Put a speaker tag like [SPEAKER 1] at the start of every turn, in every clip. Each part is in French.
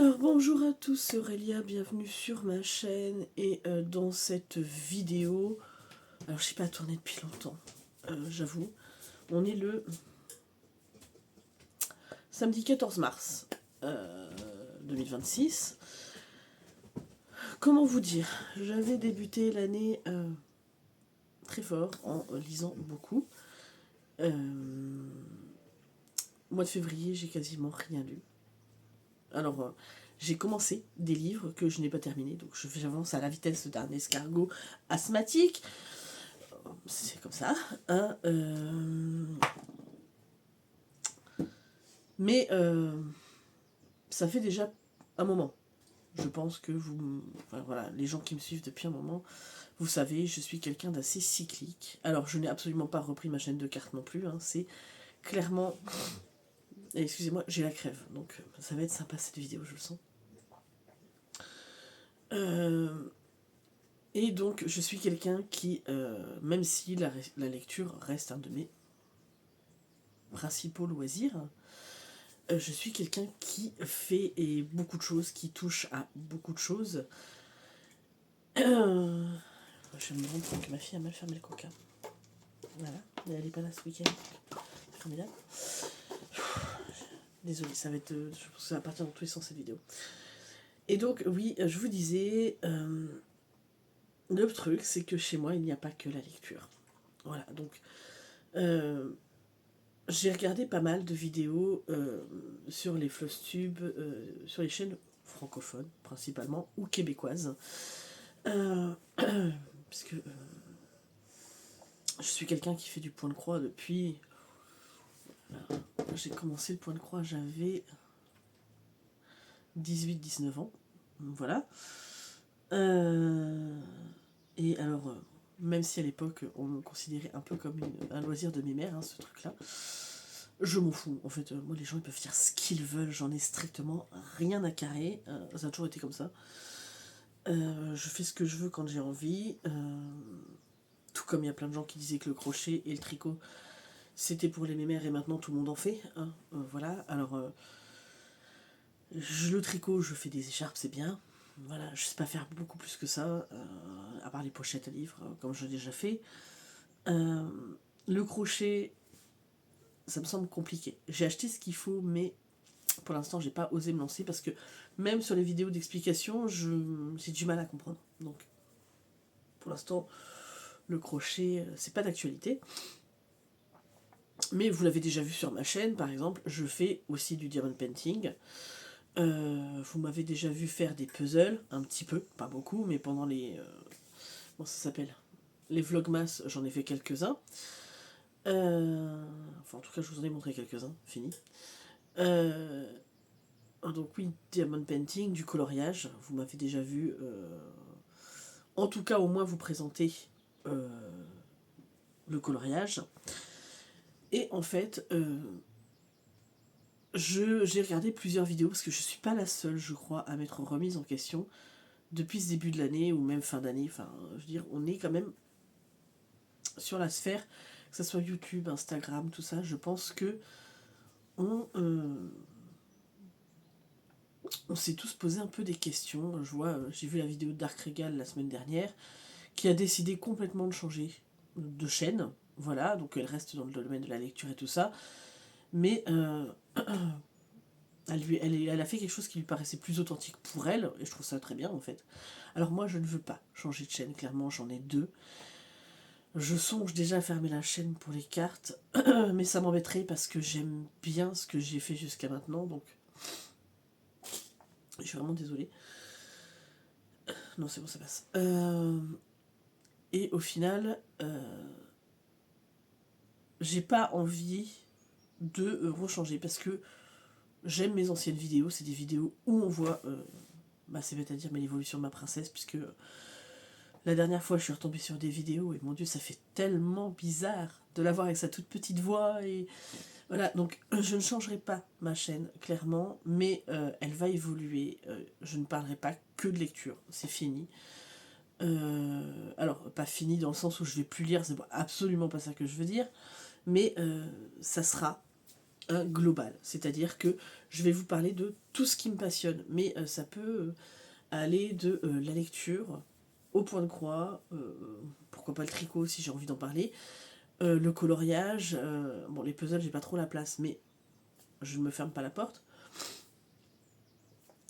[SPEAKER 1] Alors bonjour à tous, c'est Aurélia, bienvenue sur ma chaîne et dans cette vidéo, alors je sais pas tourné depuis longtemps, j'avoue, on est le samedi 14 mars 2026. Comment vous dire, j'avais débuté l'année très fort en lisant beaucoup. Mois de février, j'ai quasiment rien lu. Alors, j'ai commencé des livres que je n'ai pas terminés, donc j'avance à la vitesse d'un escargot asthmatique. C'est comme ça. Hein, mais ça fait déjà un moment. Je pense que vous... Enfin, voilà, les gens qui me suivent depuis un moment, vous savez, je suis quelqu'un d'assez cyclique. Alors, je n'ai absolument pas repris ma chaîne de cartes non plus. Hein, c'est clairement... Excusez-moi, j'ai la crève. Donc, ça va être sympa cette vidéo, je le sens. Et donc, je suis quelqu'un qui, même si la lecture reste un de mes principaux loisirs, je suis quelqu'un qui fait beaucoup de choses, qui touche à beaucoup de choses. Je me rends compte que ma fille a mal fermé le coca. Voilà, mais elle n'est pas là ce week-end. C'est formidable. Désolée, ça va être. Je pense que ça va partir dans tous les sens cette vidéo. Et donc, oui, je vous disais, le truc, c'est que chez moi, il n'y a pas que la lecture. Voilà, donc. J'ai regardé pas mal de vidéos sur les Flosstube, sur les chaînes francophones principalement, ou québécoises. Puisque je suis quelqu'un qui fait du point de croix depuis... J'ai commencé le point de croix, j'avais 18-19 ans. Voilà. Et alors, même si à l'époque, on me considérait un peu comme un loisir de mes mères, hein, ce truc-là, je m'en fous. En fait, moi, les gens, ils peuvent faire ce qu'ils veulent. J'en ai strictement rien à carrer. Ça a toujours été comme ça. Je fais ce que je veux quand j'ai envie. Tout comme il y a plein de gens qui disaient que le crochet et le tricot, c'était pour les mémères et maintenant tout le monde en fait. Hein. Voilà. Alors, le tricot, je fais des écharpes, c'est bien. Voilà, je sais pas faire beaucoup plus que ça, à part les pochettes à livres, comme j'ai déjà fait. Le crochet, ça me semble compliqué. J'ai acheté ce qu'il faut, mais pour l'instant, j'ai pas osé me lancer parce que même sur les vidéos d'explication, j'ai du mal à comprendre. Donc, pour l'instant, le crochet, c'est pas d'actualité. Mais vous l'avez déjà vu sur ma chaîne, par exemple, je fais aussi du diamond painting. Vous m'avez déjà vu faire des puzzles, un petit peu, pas beaucoup, mais pendant les... comment ça s'appelle, les vlogmas, j'en ai fait quelques-uns. Enfin, en tout cas, je vous en ai montré quelques-uns, fini. Donc oui, diamond painting, du coloriage, vous m'avez déjà vu... en tout cas, au moins vous présenter le coloriage. Et en fait, j'ai regardé plusieurs vidéos parce que je suis pas la seule, je crois, à m'être remise en question depuis ce début de l'année ou même fin d'année. Enfin, je veux dire, on est quand même sur la sphère, que ce soit YouTube, Instagram, tout ça. Je pense que on s'est tous posé un peu des questions. Je vois, j'ai vu la vidéo de Dark Regal la semaine dernière, qui a décidé complètement de changer de chaîne. Voilà, donc elle reste dans le domaine de la lecture et tout ça. Mais elle a fait quelque chose qui lui paraissait plus authentique pour elle, et je trouve ça très bien en fait. Alors moi je ne veux pas changer de chaîne, clairement j'en ai deux. Je songe déjà à fermer la chaîne pour les cartes, mais ça m'embêterait parce que j'aime bien ce que j'ai fait jusqu'à maintenant, donc je suis vraiment désolée. Non c'est bon, ça passe. Et au final, j'ai pas envie de rechanger parce que j'aime mes anciennes vidéos, c'est des vidéos où on voit, c'est bête à dire, mais l'évolution de ma princesse, puisque la dernière fois je suis retombée sur des vidéos et mon dieu, ça fait tellement bizarre de la voir avec sa toute petite voix et voilà, donc je ne changerai pas ma chaîne clairement, mais elle va évoluer. Je ne parlerai pas que de lecture, c'est fini. Alors pas fini dans le sens où je vais plus lire, c'est absolument pas ça que je veux dire, mais ça sera un global. C'est-à-dire que je vais vous parler de tout ce qui me passionne. Mais ça peut aller de la lecture au point de croix, pourquoi pas le tricot si j'ai envie d'en parler, le coloriage, bon les puzzles j'ai pas trop la place, mais je ne me ferme pas la porte.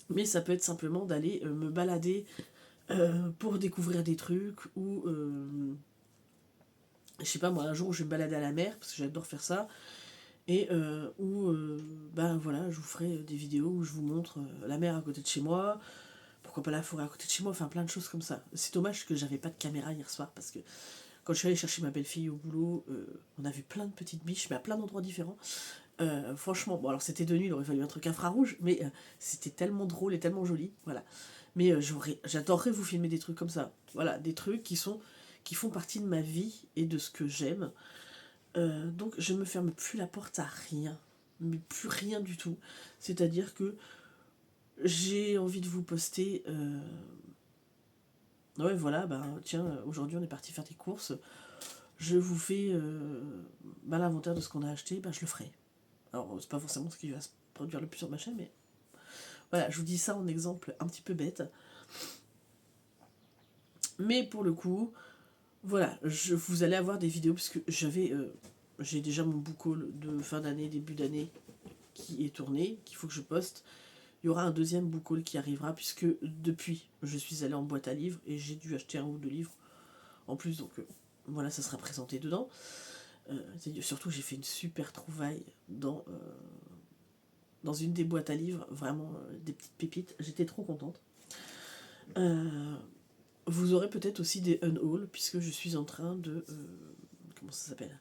[SPEAKER 1] Mais ça peut être simplement d'aller me balader pour découvrir des trucs, ou je sais pas moi, un jour où je vais me balader à la mer, parce que j'adore faire ça, et où ben voilà, je vous ferai des vidéos où je vous montre la mer à côté de chez moi, pourquoi pas la forêt à côté de chez moi, enfin plein de choses comme ça. C'est dommage que j'avais pas de caméra hier soir, parce que quand je suis allée chercher ma belle-fille au boulot, on a vu plein de petites biches, mais à plein d'endroits différents. Franchement, bon alors c'était de nuit, il aurait fallu un truc infrarouge, mais c'était tellement drôle et tellement joli, voilà. Mais j'adorerais vous filmer des trucs comme ça, voilà, des trucs qui font partie de ma vie et de ce que j'aime. Donc je ne me ferme plus la porte à rien, mais plus rien du tout. C'est-à-dire que j'ai envie de vous poster. Ouais, voilà, ben tiens, aujourd'hui on est parti faire des courses. Je vous fais l'inventaire de ce qu'on a acheté, ben, je le ferai. Alors, c'est pas forcément ce qui va se produire le plus sur ma chaîne, mais voilà, je vous dis ça en exemple un petit peu bête. Mais pour le coup, voilà, vous allez avoir des vidéos, parce que j'ai déjà mon book haul de fin d'année, début d'année qui est tourné, qu'il faut que je poste. Il y aura un deuxième book haul qui arrivera, puisque depuis, je suis allée en boîte à livres et j'ai dû acheter un ou deux livres en plus, donc voilà, ça sera présenté dedans. Surtout, j'ai fait une super trouvaille dans une des boîtes à livres, vraiment des petites pépites, j'étais trop contente. Vous aurez peut-être aussi des unhauls, puisque je suis en train de... comment ça s'appelle,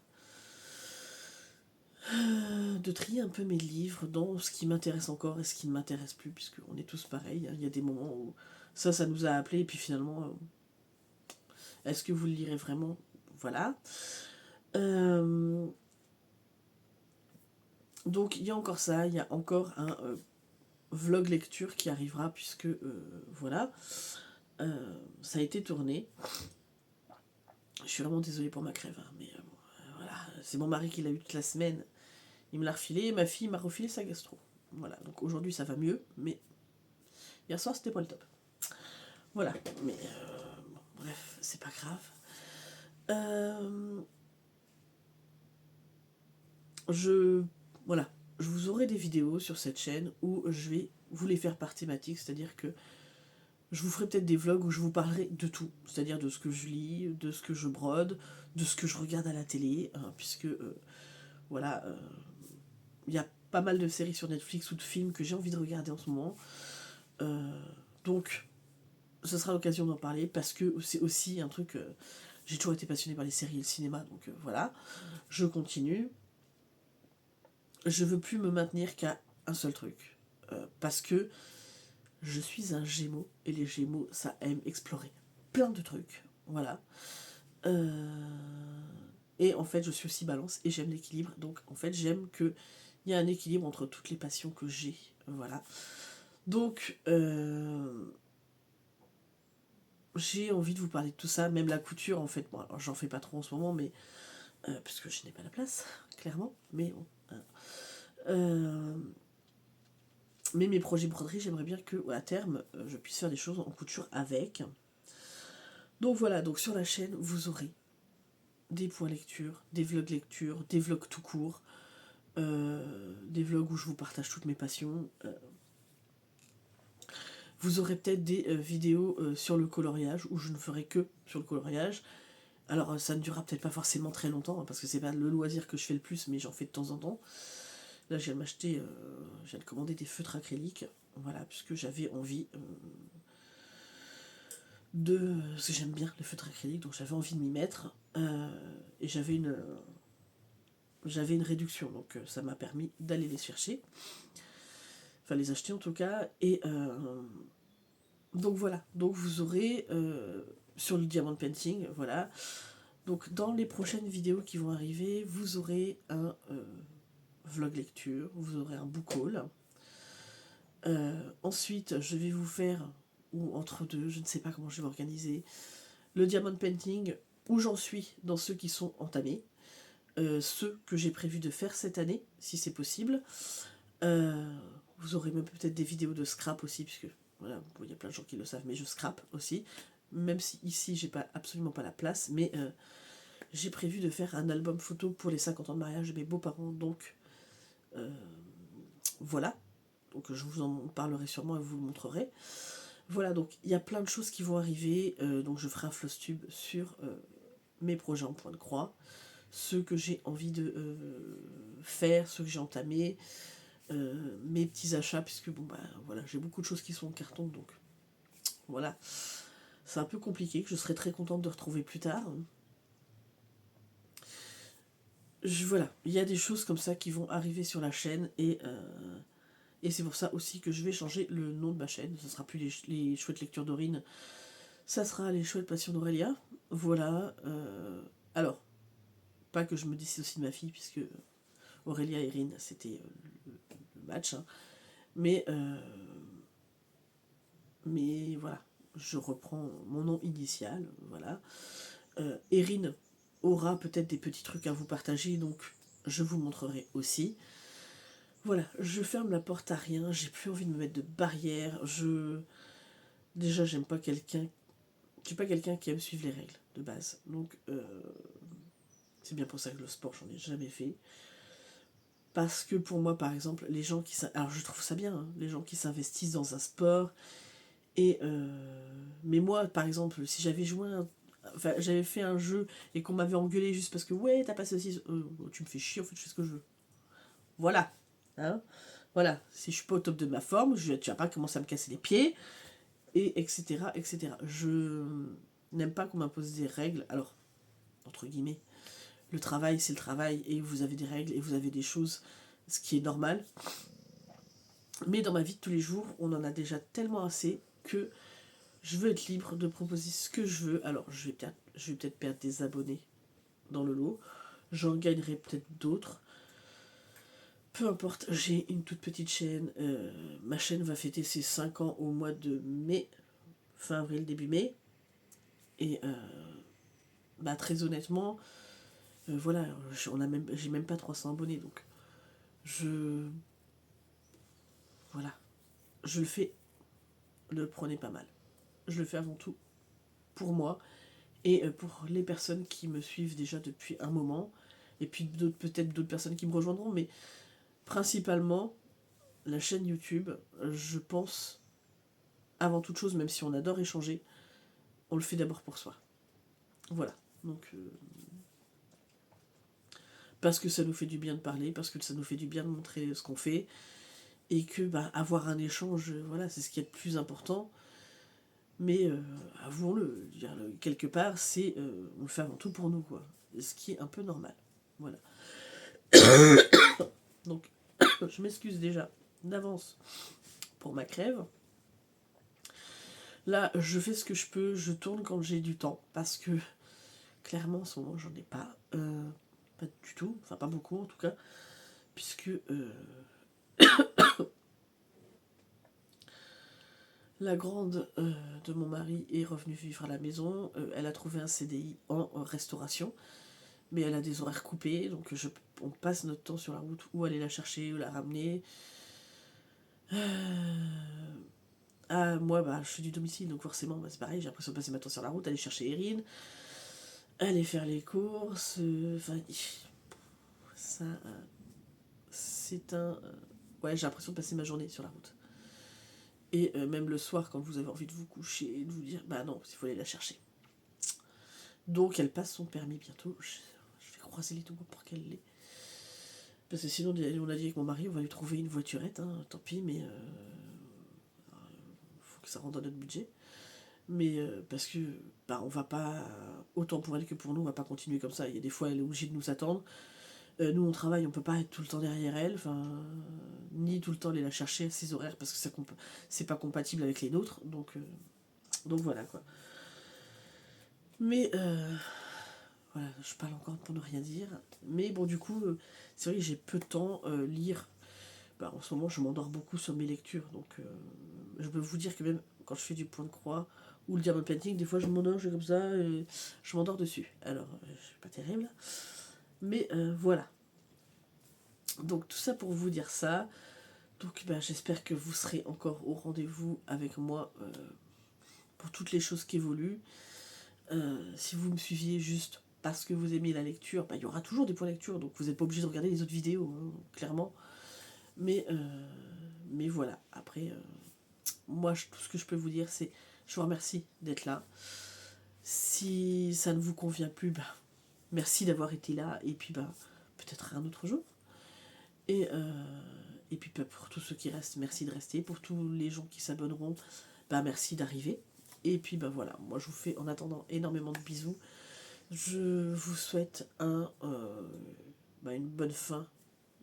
[SPEAKER 1] de trier un peu mes livres dans ce qui m'intéresse encore et ce qui ne m'intéresse plus, puisqu'on est tous pareils. Il y a des moments où ça nous a appelés, et puis finalement, est-ce que vous le lirez vraiment? Voilà. Donc il y a encore ça, il y a encore un vlog lecture qui arrivera, puisque voilà, ça a été tourné. Je suis vraiment désolée pour ma crève, hein, mais voilà, c'est mon mari qui l'a eu toute la semaine. Il me l'a refilé, et ma fille m'a refilé sa gastro. Voilà, donc aujourd'hui ça va mieux, mais hier soir c'était pas le top. Voilà, mais bon, bref, c'est pas grave. Voilà, je vous aurai des vidéos sur cette chaîne où je vais vous les faire par thématique, c'est-à-dire que je vous ferai peut-être des vlogs où je vous parlerai de tout, c'est-à-dire de ce que je lis, de ce que je brode, de ce que je regarde à la télé, hein, puisque voilà, il y a pas mal de séries sur Netflix ou de films que j'ai envie de regarder en ce moment. Donc, ce sera l'occasion d'en parler, parce que c'est aussi un truc... j'ai toujours été passionnée par les séries et le cinéma, donc voilà, je continue. Je veux plus me maintenir qu'à un seul truc, parce que je suis un Gémeaux, et les Gémeaux, ça aime explorer plein de trucs, voilà. Et en fait, je suis aussi Balance, et j'aime l'équilibre, donc en fait, j'aime qu'il y a un équilibre entre toutes les passions que j'ai, voilà. Donc, j'ai envie de vous parler de tout ça, même la couture, en fait, bon, alors j'en fais pas trop en ce moment, mais parce que je n'ai pas la place, clairement, mais bon. Mais mes projets broderie, j'aimerais bien que, à terme, je puisse faire des choses en couture avec. Donc voilà, donc sur la chaîne, vous aurez des points lecture, des vlogs tout court, des vlogs où je vous partage toutes mes passions. Vous aurez peut-être des vidéos sur le coloriage, où je ne ferai que sur le coloriage. Alors ça ne durera peut-être pas forcément très longtemps, hein, parce que c'est pas le loisir que je fais le plus, mais j'en fais de temps en temps. Là, je viens de commander des feutres acryliques, voilà, puisque j'avais envie parce que j'aime bien les feutres acryliques, donc j'avais envie de m'y mettre, et j'avais une réduction, donc ça m'a permis d'aller les chercher, enfin les acheter en tout cas, et donc voilà, donc vous aurez sur le diamond painting, voilà, donc dans les prochaines vidéos qui vont arriver, vous aurez un vlog lecture, vous aurez un book haul. Ensuite, je vais vous faire, ou entre deux, je ne sais pas comment je vais m'organiser, le diamond painting, où j'en suis dans ceux qui sont entamés. ceux que j'ai prévu de faire cette année, si c'est possible. Vous aurez même peut-être des vidéos de scrap aussi, puisque voilà, il y a plein de gens qui le savent, mais je scrape aussi. Même si ici, j'ai absolument pas la place, mais j'ai prévu de faire un album photo pour les 50 ans de mariage de mes beaux-parents, donc voilà. Donc je vous en parlerai sûrement et vous le montrerai. Voilà, donc il y a plein de choses qui vont arriver, donc je ferai un flosstube sur mes projets en point de croix, ceux que j'ai envie de faire, ceux que j'ai entamés, mes petits achats, puisque bon bah voilà, j'ai beaucoup de choses qui sont en carton, donc voilà. C'est un peu compliqué, que je serais très contente de retrouver plus tard. Voilà, il y a des choses comme ça qui vont arriver sur la chaîne et c'est pour ça aussi que je vais changer le nom de ma chaîne. Ce sera plus les chouettes lectures d'Aurine, ça sera les chouettes passions d'Aurélia. Voilà. Alors, pas que je me dissocie de ma fille, puisque Aurélia et Irine, c'était le match. Hein. Mais voilà, je reprends mon nom initial. Voilà. Erin aura peut-être des petits trucs à vous partager, donc je vous montrerai aussi. Voilà, je ferme la porte à rien, j'ai plus envie de me mettre de barrière. Déjà, j'aime pas quelqu'un. Je suis pas quelqu'un qui aime suivre les règles de base. Donc, c'est bien pour ça que le sport, j'en ai jamais fait. Parce que pour moi, par exemple, les gens qui... Alors, je trouve ça bien, hein, les gens qui s'investissent dans un sport. Mais moi, par exemple, si j'avais joué Enfin, j'avais fait un jeu et qu'on m'avait engueulé juste parce que ouais, t'as passé aussi. Tu me fais chier, en fait, je fais ce que je veux. Voilà. Hein, voilà. Si je suis pas au top de ma forme, tu vas pas commencer à me casser les pieds. Et etc. etc. Je n'aime pas qu'on m'impose des règles. Alors, entre guillemets, le travail, c'est le travail. Et vous avez des règles et vous avez des choses, ce qui est normal. Mais dans ma vie de tous les jours, on en a déjà tellement assez que je veux être libre de proposer ce que je veux. Alors, je vais peut-être perdre des abonnés dans le lot. J'en gagnerai peut-être d'autres. Peu importe, j'ai une toute petite chaîne. Ma chaîne va fêter ses 5 ans au mois de mai. Fin avril, début mai. Et bah, très honnêtement, voilà, j'ai même pas 300 abonnés. Donc, voilà. Je le fais, ne le prenez pas mal. Je le fais avant tout pour moi et pour les personnes qui me suivent déjà depuis un moment. Et puis peut-être d'autres personnes qui me rejoindront, mais principalement, la chaîne YouTube, je pense, avant toute chose, même si on adore échanger, on le fait d'abord pour soi. Voilà. Donc, parce que ça nous fait du bien de parler, parce que ça nous fait du bien de montrer ce qu'on fait, et que bah, avoir un échange, voilà, c'est ce qui est le plus important. Mais avouons-le, quelque part, on le fait avant tout pour nous, quoi. Ce qui est un peu normal. Voilà. Donc, je m'excuse déjà d'avance pour ma crève. Là, je fais ce que je peux, je tourne quand j'ai du temps, parce que clairement, en ce moment, j'en ai pas. Pas du tout, enfin pas beaucoup en tout cas, puisque la grande de mon mari est revenue vivre à la maison. Elle a trouvé un CDI en restauration, mais elle a des horaires coupés, donc on passe notre temps sur la route, ou aller la chercher, ou la ramener. Moi, bah, je suis du domicile, donc forcément, bah, c'est pareil, j'ai l'impression de passer ma temps sur la route, aller chercher Erin, aller faire les courses. Enfin, ça, c'est un. Ouais, j'ai l'impression de passer ma journée sur la route. Et même le soir, quand vous avez envie de vous coucher, de vous dire, bah non, il faut aller la chercher. Donc elle passe son permis bientôt. Je vais croiser les doigts pour qu'elle l'ait. Parce que sinon, on a dit avec mon mari, on va lui trouver une voiturette, hein, tant pis, mais faut que ça rentre dans notre budget. Mais parce que bah, on va pas, autant pour elle que pour nous, on va pas continuer comme ça. Il y a des fois, elle est obligée de nous attendre. Nous, on travaille, on peut pas être tout le temps derrière elle, ni tout le temps aller la chercher à ses horaires parce que c'est pas compatible avec les nôtres. Donc voilà quoi. Mais voilà, je parle encore pour ne rien dire. Mais bon, du coup, c'est vrai que j'ai peu de temps lire. Bah, en ce moment, je m'endors beaucoup sur mes lectures. Donc, je peux vous dire que même quand je fais du point de croix ou le diamond painting, des fois je m'endors, je fais comme ça, et je m'endors dessus. Alors, c'est pas terrible. Mais voilà. Donc tout ça pour vous dire ça. Donc j'espère que vous serez encore au rendez-vous avec moi pour toutes les choses qui évoluent. Si vous me suiviez juste parce que vous aimez la lecture, il y aura toujours des points lecture, donc vous n'êtes pas obligé de regarder les autres vidéos, hein, clairement. Mais voilà, après, moi tout ce que je peux vous dire, c'est je vous remercie d'être là. Si ça ne vous convient plus, merci d'avoir été là, et puis peut-être un autre jour. Et puis pour tous ceux qui restent, merci de rester. Pour tous les gens qui s'abonneront, merci d'arriver. Et puis voilà, moi je vous fais en attendant énormément de bisous. Je vous souhaite une bonne fin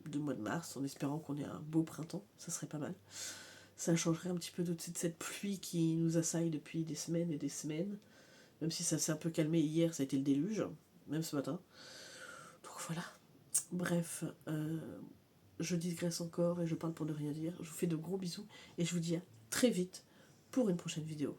[SPEAKER 1] de mois de mars, en espérant qu'on ait un beau printemps, ça serait pas mal. Ça changerait un petit peu de cette pluie qui nous assaille depuis des semaines et des semaines. Même si ça s'est un peu calmé hier, ça a été le déluge, même ce matin. Donc voilà. Bref, je digresse encore et je parle pour ne rien dire. Je vous fais de gros bisous et je vous dis à très vite pour une prochaine vidéo.